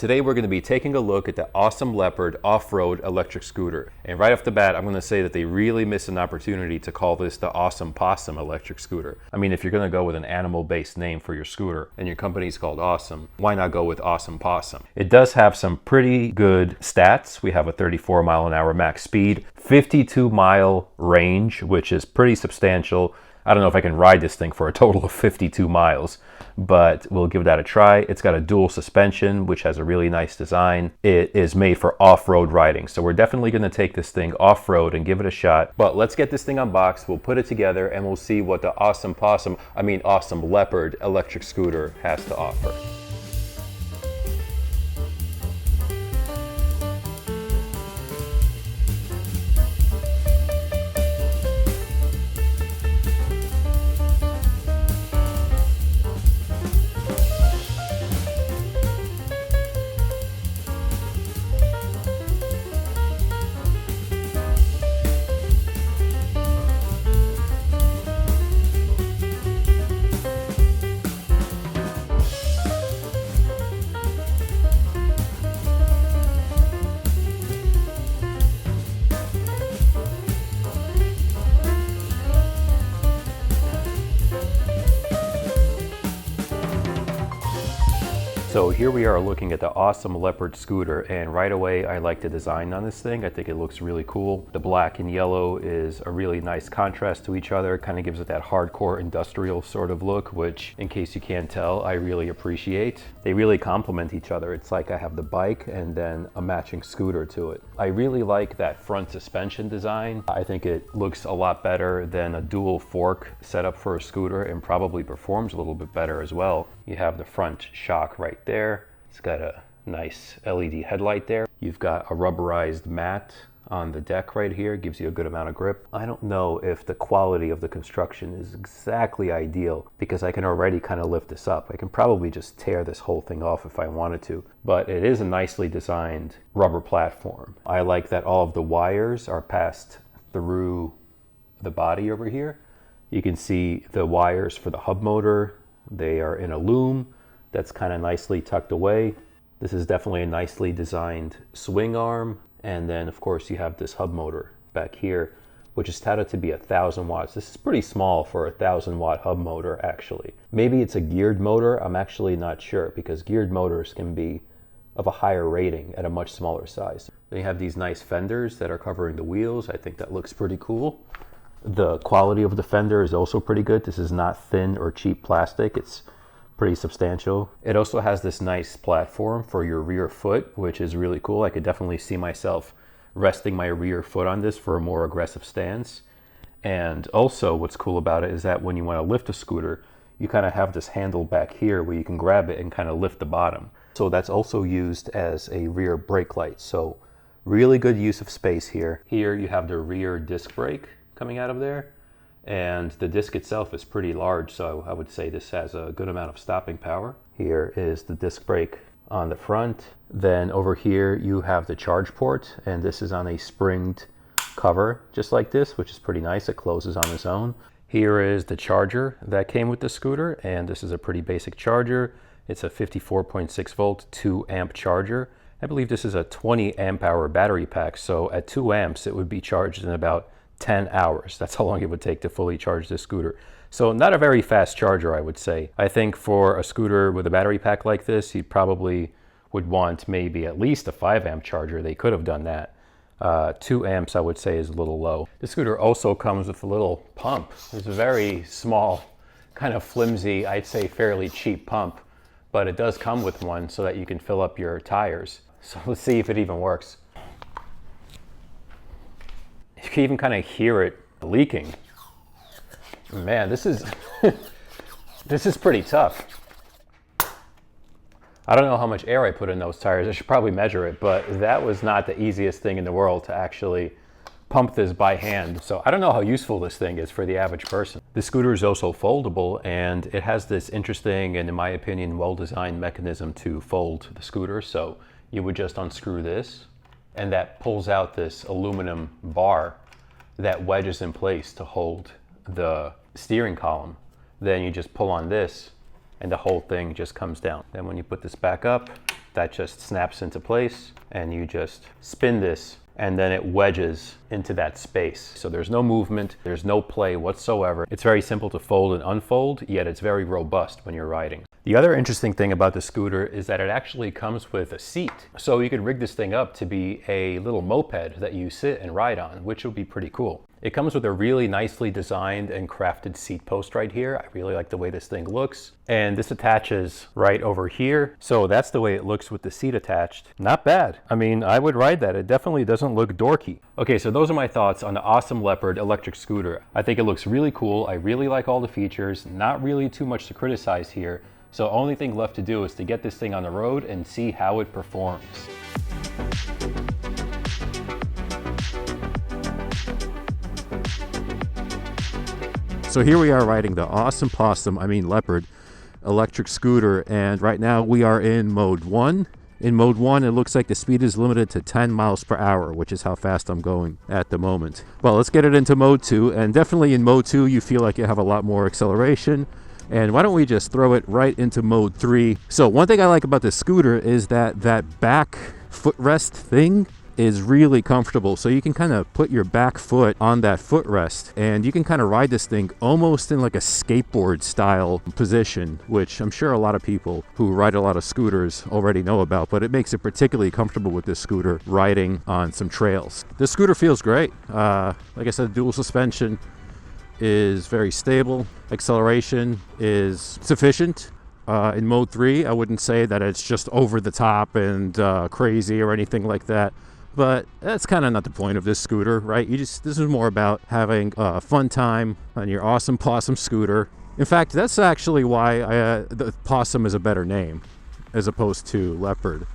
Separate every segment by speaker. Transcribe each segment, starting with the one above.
Speaker 1: Today we're going to be taking a look at the Awesome Leopard off-road electric scooter. And right off the bat, I'm going to say that they really missed an opportunity to call this the Awesome Possum electric scooter. I mean, if you're going to go with an animal-based name for your scooter and your company's called Awesome, why not go with Awesome Possum? It does have some pretty good stats. We have a 34 mile an hour max speed, 52 mile range, which is pretty substantial. I don't know if I can ride this thing for a total of 52 miles, but we'll give that a try. It's got a dual suspension, which has a really nice design. It is made for off-road riding, so we're definitely going to take this thing off-road and give it a shot. But let's get this thing unboxed, we'll put it together, and we'll see what the Awesome Leopard electric scooter has to offer. So here we are looking at the Awesome Leopard scooter, and right away I like the design on this thing. I think it looks really cool. The black and yellow is a really nice contrast to each other. Kind of gives it that hardcore industrial sort of look, which, in case you can't tell, I really appreciate. They really complement each other. It's like I have the bike and then a matching scooter to it. I really like that front suspension design. I think it looks a lot better than a dual fork setup for a scooter, and probably performs a little bit better as well. You have the front shock right there. It's got a nice LED headlight there. You've got a rubberized mat on the deck right here, gives you a good amount of grip. I don't know if the quality of the construction is exactly ideal, because I can already kind of lift this up. I can probably just tear this whole thing off if I wanted to, but it is a nicely designed rubber platform. I like that all of the wires are passed through the body over here. You can see the wires for the hub motor. They are in a loom that's kind of nicely tucked away. This is definitely a nicely designed swing arm. And then of course you have this hub motor back here, which is touted to be 1,000 watts. This is pretty small for a 1,000-watt hub motor, actually. Maybe it's a geared motor, I'm actually not sure, because geared motors can be of a higher rating at a much smaller size. Then you have these nice fenders that are covering the wheels. I think that looks pretty cool. The quality of the fender is also pretty good. This is not thin or cheap plastic. It's pretty substantial. It also has this nice platform for your rear foot, which is really cool. I could definitely see myself resting my rear foot on this for a more aggressive stance. And also what's cool about it is that when you want to lift a scooter, you kind of have this handle back here where you can grab it and kind of lift the bottom. So that's also used as a rear brake light. So really good use of space here. Here you have the rear disc brake coming out of there, and the disc itself is pretty large, so I would say this has a good amount of stopping power. Here is the disc brake on the front. Then over here you have the charge port, and this is on a springed cover just like this, which is pretty nice. It closes on its own. Here is the charger that came with the scooter, and this is a pretty basic charger. It's a 54.6 volt 2 amp charger. I believe this is a 20 amp hour battery pack, so at 2 amps it would be charged in about 10 hours. That's how long it would take to fully charge this scooter. So not a very fast charger, I would say. I think for a scooter with a battery pack like this, you probably would want maybe at least a 5 amp charger. They could have done that. 2 amps I would say is a little low. The scooter also comes with a little pump. It's a very small, kind of flimsy, I'd say fairly cheap pump, but it does come with one so that you can fill up your tires. So let's see if it even works. You can even kind of hear it leaking. Man, this is this is pretty tough. I don't know how much air I put in those tires. I should probably measure it, but that was not the easiest thing in the world to actually pump this by hand. So I don't know how useful this thing is for the average person. The scooter is also foldable, and it has this interesting and, in my opinion, well-designed mechanism to fold the scooter. So you would just unscrew this, and that pulls out this aluminum bar that wedges in place to hold the steering column. Then you just pull on this and the whole thing just comes down. Then when you put this back up, that just snaps into place, and you just spin this and then it wedges into that space. So there's no movement, there's no play whatsoever. It's very simple to fold and unfold, yet it's very robust when you're riding. The other interesting thing about the scooter is that it actually comes with a seat. So you could rig this thing up to be a little moped that you sit and ride on, which would be pretty cool. It comes with a really nicely designed and crafted seat post right here. I really like the way this thing looks. And this attaches right over here. So that's the way it looks with the seat attached. Not bad. I mean, I would ride that. It definitely doesn't look dorky. Okay, so those are my thoughts on the Awesome Leopard electric scooter. I think it looks really cool. I really like all the features. Not really too much to criticize here. So only thing left to do is to get this thing on the road and see how it performs. So here we are riding the Leopard electric scooter, and right now we are in mode 1. In mode 1, it looks like the speed is limited to 10 miles per hour, which is how fast I'm going at the moment. Well, let's get it into mode 2, and definitely in mode 2 you feel like you have a lot more acceleration. And why don't we just throw it right into mode 3. So one thing I like about this scooter is that back footrest thing is really comfortable. So you can kind of put your back foot on that footrest and you can kind of ride this thing almost in like a skateboard style position, which I'm sure a lot of people who ride a lot of scooters already know about, but it makes it particularly comfortable with this scooter riding on some trails. This scooter feels great. Like I said, dual suspension is very stable. Acceleration is sufficient. In mode 3, I wouldn't say that it's just over the top and crazy or anything like that. But that's kind of not the point of this scooter, right? This is more about having a fun time on your awesome Possum scooter. In fact, that's actually why the Possum is a better name as opposed to Leopard.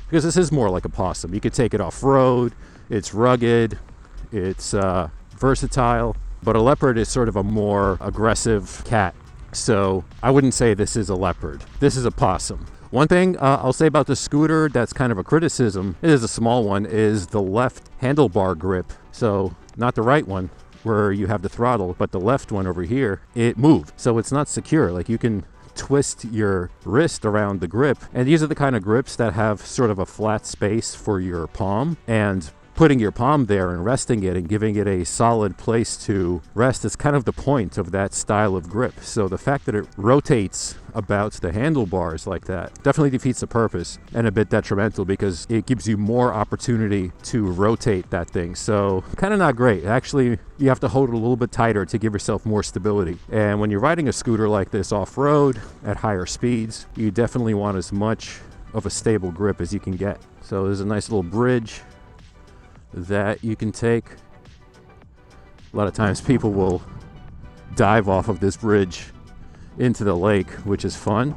Speaker 1: Because this is more like a Possum. You could take it off-road, it's rugged, it's versatile. But a Leopard is sort of a more aggressive cat. So I wouldn't say this is a Leopard. This is a Possum. One thing I'll say about the scooter that's kind of a criticism, it is a small one, is the left handlebar grip. So not the right one where you have the throttle, but the left one over here, it moved. So it's not secure. Like you can twist your wrist around the grip. And these are the kind of grips that have sort of a flat space for your palm. And putting your palm there and resting it and giving it a solid place to rest is kind of the point of that style of grip. So the fact that it rotates about the handlebars like that definitely defeats the purpose and a bit detrimental because it gives you more opportunity to rotate that thing. So kind of not great. Actually, you have to hold it a little bit tighter to give yourself more stability. And when you're riding a scooter like this off-road at higher speeds, you definitely want as much of a stable grip as you can get. So there's a nice little bridge that you can take. A lot of times people will dive off of this bridge into the lake, which is fun.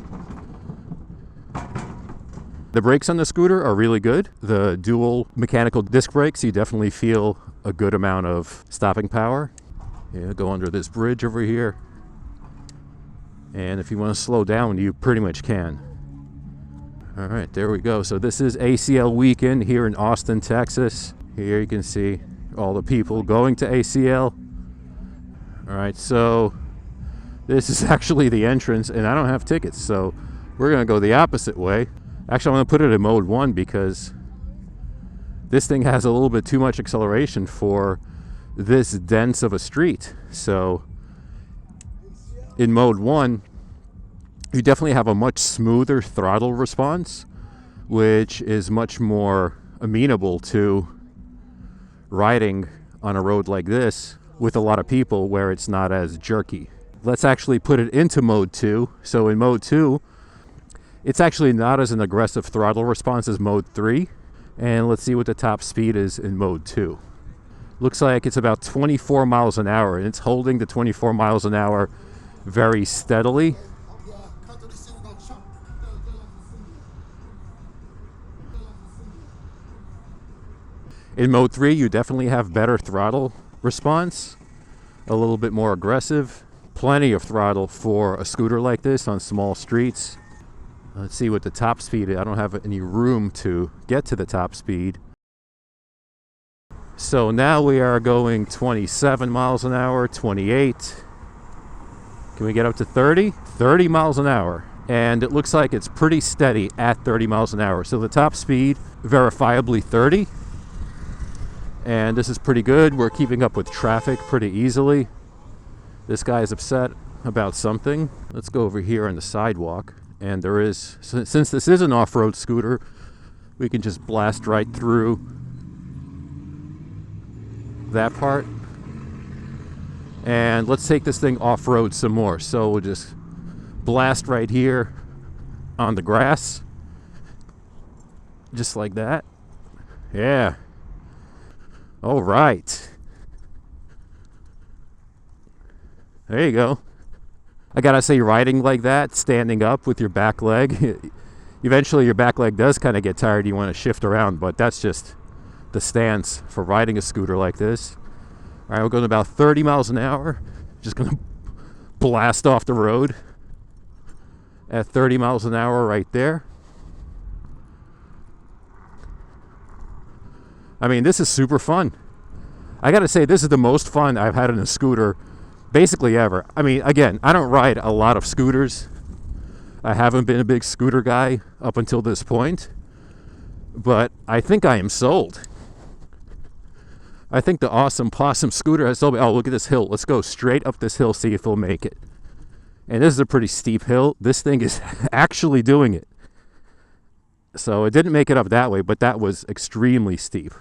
Speaker 1: The brakes on the scooter are really good. The dual mechanical disc brakes, you definitely feel a good amount of stopping power. Yeah, go under this bridge over here. And if you want to slow down, you pretty much can. All right, there we go. So this is ACL weekend here in Austin, Texas. Here you can see all the people going to ACL. All right, so this is actually the entrance, and I don't have tickets, so we're gonna go the opposite way. Actually, I'm gonna put it in mode 1 because this thing has a little bit too much acceleration for this dense of a street. So in mode 1, you definitely have a much smoother throttle response, which is much more amenable to riding on a road like this with a lot of people where it's not as jerky. Let's actually put it into mode 2. So in mode 2, it's actually not as an aggressive throttle response as mode 3. And let's see what the top speed is in mode 2. Looks like it's about 24 miles an hour, and it's holding the 24 miles an hour very steadily. In mode 3, you definitely have better throttle response, a little bit more aggressive. Plenty of throttle for a scooter like this on small streets. Let's see what the top speed is. I don't have any room to get to the top speed. So now we are going 27 miles an hour, 28. Can we get up to 30? 30 miles an hour.
Speaker 2: and it looks like it's pretty steady at 30 miles an hour. So the top speed, verifiably 30. And this is pretty good. We're keeping up with traffic pretty easily. This guy is upset about something. Let's go over here on the sidewalk. And there is, since this is an off-road scooter, we can just blast right through that part. And let's take this thing off-road some more. So we'll just blast right here on the grass. Just like that. Yeah. All right. There you go. I gotta say, riding like that, standing up with your back leg, eventually your back leg does kind of get tired. You want to shift around, but that's just the stance for riding a scooter like this. All right, we're going about 30 miles an hour. Just gonna blast off the road at 30 miles an hour right there. I mean, this is super fun. I gotta say, this is the most fun I've had in a scooter basically ever. I mean, again, I don't ride a lot of scooters. I haven't been a big scooter guy up until this point, but I think I am sold. I think the Awesome Possum scooter has told me, oh, look at this hill. Let's go straight up this hill, see if we'll make it. And this is a pretty steep hill. This thing is actually doing it. So it didn't make it up that way, but that was extremely steep.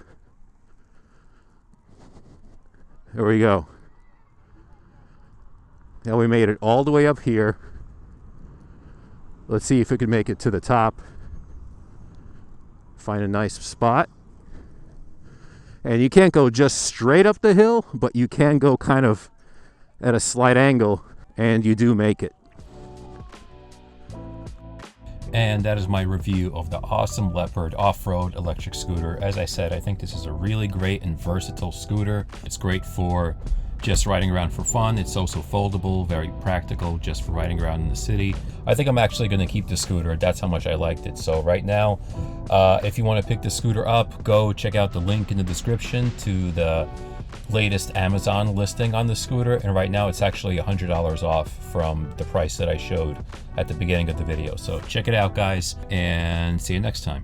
Speaker 2: There we go. Now we made it all the way up here. Let's see if we can make it to the top. Find a nice spot. And you can't go just straight up the hill, but you can go kind of at a slight angle, and you do make it.
Speaker 1: And that is my review of the Awesome Leopard off-road electric scooter. As I said, I think this is a really great and versatile scooter. It's great for just riding around for fun. It's also foldable, very practical, just for riding around in the city. I think I'm actually going to keep the scooter. That's how much I liked it. So right now, if you want to pick the scooter up, go check out the link in the description to the latest Amazon listing on the scooter. And right now it's actually $100 off from the price that I showed at the beginning of the video. So check it out, guys, and see you next time.